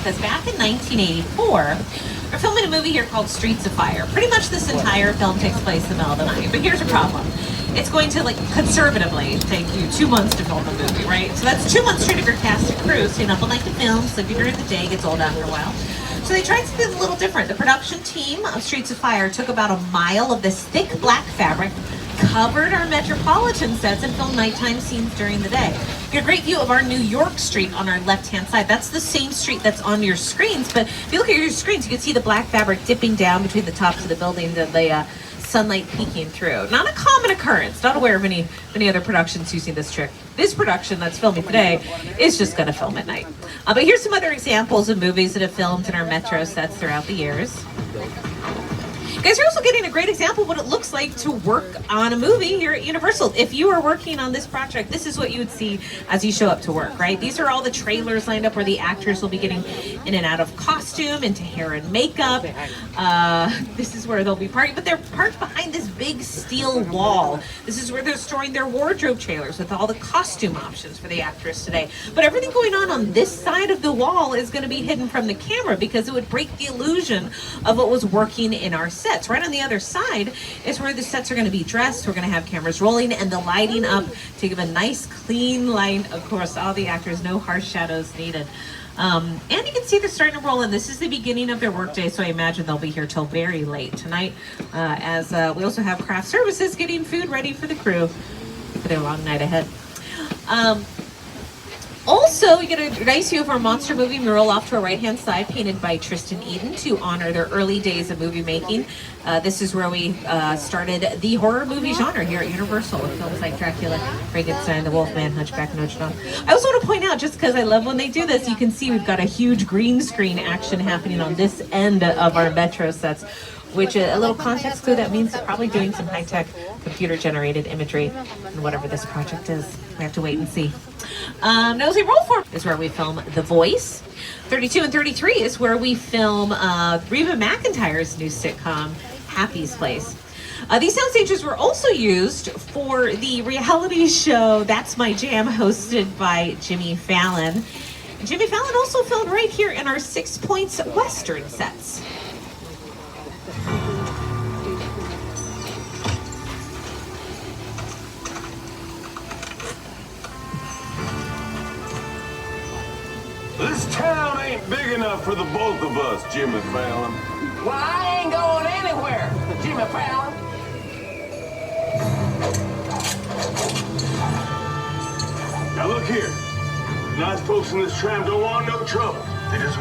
because back in 1984, we're filming a movie here called Streets of Fire. Pretty much this entire film takes place in the middle of the night, but here's a problem. It's going to, like, conservatively take you 2 months to film the movie, right? So that's 2 months straight of your cast and crew staying up all night to film, sleeping during the day, gets old after a while. So they tried something a little different. The production team of Streets of Fire took about a mile of this thick black fabric, covered our metropolitan sets, and filmed nighttime scenes during the day. You get a great view of our New York street on our left-hand side. That's the same street that's on your screens, but if you look at your screens, you can see the black fabric dipping down between the tops of the buildings and the sunlight peeking through. Not a common occurrence. Not aware of any other productions using this trick. This production that's filming today is just going to film at night. But here's some other examples of movies that have filmed in our metro sets throughout the years. Guys, you're also getting a great example of what it looks like to work on a movie here at Universal. If you are working on this project, this is what you would see as you show up to work, right? These are all the trailers lined up where the actors will be getting in and out of costume, into hair and makeup. This is where they'll be parked, but they're parked behind this big steel wall. This is where they're storing their wardrobe trailers with all the costume options for the actors today. But everything going on this side of the wall is going to be hidden from the camera because it would break the illusion of what was working in our set. Right on the other side is where the sets are going to be dressed. We're going to have cameras rolling and the lighting up to give a nice clean light. Of course, all the actors, no harsh shadows needed. And you can see they're starting to roll in. This is the beginning of their workday, so I imagine they'll be here till very late tonight. As we also have craft services getting food ready for the crew for their long night ahead. Also, you get a nice view of our monster movie mural off to our right-hand side, painted by Tristan Eden to honor their early days of movie making. This is where we started the horror movie genre here at Universal with films like Dracula, Frankenstein, The Wolfman, Hunchback of Notre Dame. I also want to point out, just because I love when they do this, you can see we've got a huge green screen action happening on this end of our metro sets, which a little context clue, that means probably doing some high-tech computer-generated imagery and whatever this project is. We have to wait and see. Nosy Roll For is where we film The Voice. 32 and 33 is where we film Reba McEntire's new sitcom, Happy's Place. These sound stages were also used for the reality show That's My Jam, hosted by Jimmy Fallon. Jimmy Fallon also filmed right here in our 6 Points Western sets. This town ain't big enough for the both of us, Jimmy Fallon. Well, I ain't going anywhere, Jimmy Fallon. Now look here. Nice folks in this tram don't want no trouble. They just